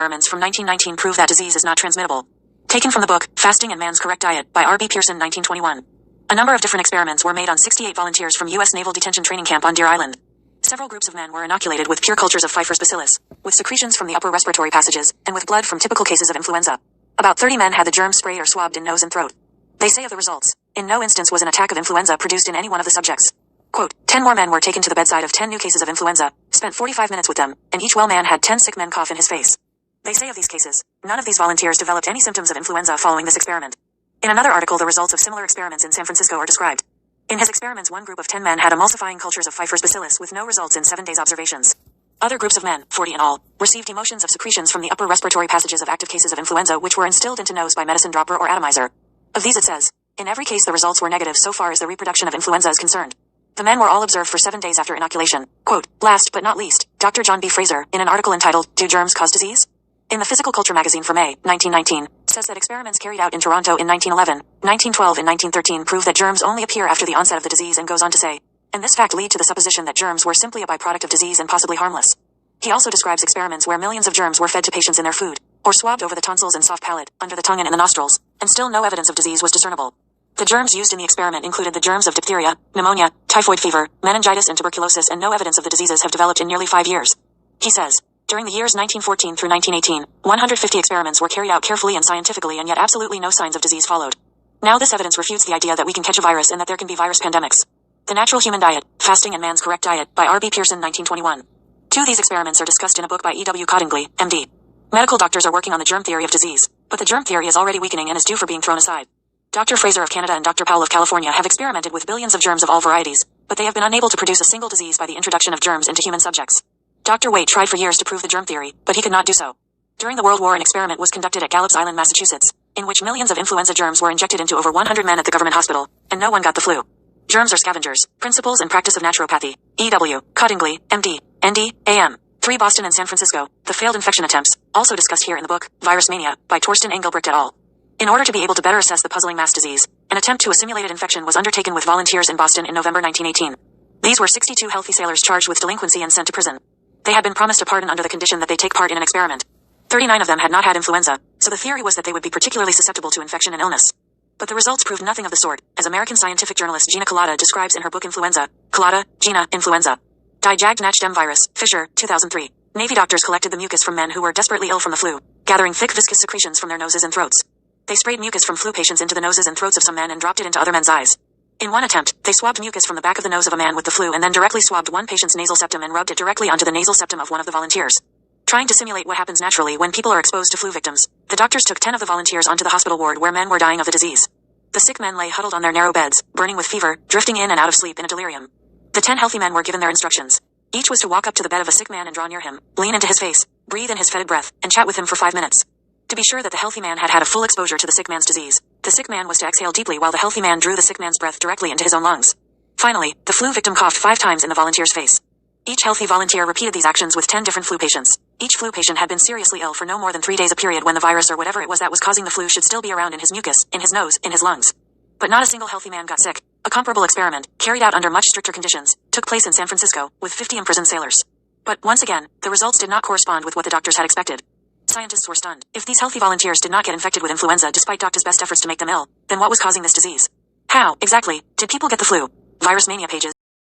experiments from 1919 prove that disease is not transmittable. Taken from the book, Fasting and Man's Correct Diet, by R.B. Pearson, 1921. A number of different experiments were made on 68 volunteers from U.S. Naval Detention Training Camp on Deer Island. Several groups of men were inoculated with pure cultures of Pfeiffer's bacillus, with secretions from the upper respiratory passages, and with blood from typical cases of influenza. About 30 men had the germ sprayed or swabbed in nose and throat. They say of the results, in no instance was an attack of influenza produced in any one of the subjects. Quote, 10 more men were taken to the bedside of 10 new cases of influenza, spent 45 minutes with them, and each well man had 10 sick men cough in his face. They say of these cases, none of these volunteers developed any symptoms of influenza following this experiment. In another article, the results of similar experiments in San Francisco are described. In his experiments, one group of 10 men had emulsifying cultures of Pfeiffer's bacillus with no results in 7 days observations. Other groups of men, 40 in all, received emulsions of secretions from the upper respiratory passages of active cases of influenza which were instilled into nose by medicine dropper or atomizer. Of these it says, in every case the results were negative so far as the reproduction of influenza is concerned. The men were all observed for 7 days after inoculation. Quote, last but not least, Dr. John B. Fraser, in an article entitled, Do Germs Cause Disease? In the Physical Culture magazine for May, 1919, says that experiments carried out in Toronto in 1911, 1912 and 1913 prove that germs only appear after the onset of the disease, and goes on to say, and this fact lead to the supposition that germs were simply a byproduct of disease and possibly harmless. He also describes experiments where millions of germs were fed to patients in their food, or swabbed over the tonsils and soft palate, under the tongue and in the nostrils, and still no evidence of disease was discernible. The germs used in the experiment included the germs of diphtheria, pneumonia, typhoid fever, meningitis and tuberculosis, and no evidence of the diseases have developed in nearly 5 years. He says, during the years 1914 through 1918, 150 experiments were carried out carefully and scientifically, and yet absolutely no signs of disease followed. Now this evidence refutes the idea that we can catch a virus and that there can be virus pandemics. The Natural Human Diet, Fasting and Man's Correct Diet, by R.B. Pearson, 1921. Two of these experiments are discussed in a book by E.W. Cottingley, M.D. Medical doctors are working on the germ theory of disease, but the germ theory is already weakening and is due for being thrown aside. Dr. Fraser of Canada and Dr. Powell of California have experimented with billions of germs of all varieties, but they have been unable to produce a single disease by the introduction of germs into human subjects. Dr. Waite tried for years to prove the germ theory, but he could not do so. During the World War, an experiment was conducted at Gallops Island, Massachusetts, in which millions of influenza germs were injected into over 100 men at the government hospital, and no one got the flu. Germs are scavengers. Principles and Practice of Naturopathy. E.W. Cottingley, M.D., N.D., A.M. 3 Boston and San Francisco. The failed infection attempts, also discussed here in the book, Virus Mania, by Torsten Engelbrecht et al. In order to be able to better assess the puzzling mass disease, an attempt to a simulated infection was undertaken with volunteers in Boston in November 1918. These were 62 healthy sailors charged with delinquency and sent to prison. They had been promised a pardon under the condition that they take part in an experiment. 39 of them had not had influenza, so the theory was that they would be particularly susceptible to infection and illness. But the results proved nothing of the sort, as American scientific journalist Gina Collada describes in her book Influenza. Collada, Gina, Influenza. Dijagd nach dem Virus, Fisher, 2003. Navy doctors collected the mucus from men who were desperately ill from the flu, gathering thick viscous secretions from their noses and throats. They sprayed mucus from flu patients into the noses and throats of some men and dropped it into other men's eyes. In one attempt, they swabbed mucus from the back of the nose of a man with the flu and then directly swabbed one patient's nasal septum and rubbed it directly onto the nasal septum of one of the volunteers. Trying to simulate what happens naturally when people are exposed to flu victims, the doctors took 10 of the volunteers onto the hospital ward where men were dying of the disease. The sick men lay huddled on their narrow beds, burning with fever, drifting in and out of sleep in a delirium. The 10 healthy men were given their instructions. Each was to walk up to the bed of a sick man and draw near him, lean into his face, breathe in his fetid breath, and chat with him for 5 minutes. To be sure that the healthy man had had a full exposure to the sick man's disease, the sick man was to exhale deeply while the healthy man drew the sick man's breath directly into his own lungs. Finally, the flu victim coughed 5 times in the volunteer's face. Each healthy volunteer repeated these actions with 10 different flu patients. Each flu patient had been seriously ill for no more than 3 days, a period when the virus or whatever it was that was causing the flu should still be around in his mucus, in his nose, in his lungs. But not a single healthy man got sick. A comparable experiment, carried out under much stricter conditions, took place in San Francisco, with 50 imprisoned sailors. But, once again, the results did not correspond with what the doctors had expected. Scientists were stunned. If these healthy volunteers did not get infected with influenza despite doctors' best efforts to make them ill, then what was causing this disease? How, exactly, did people get the flu? Virus Mania pages.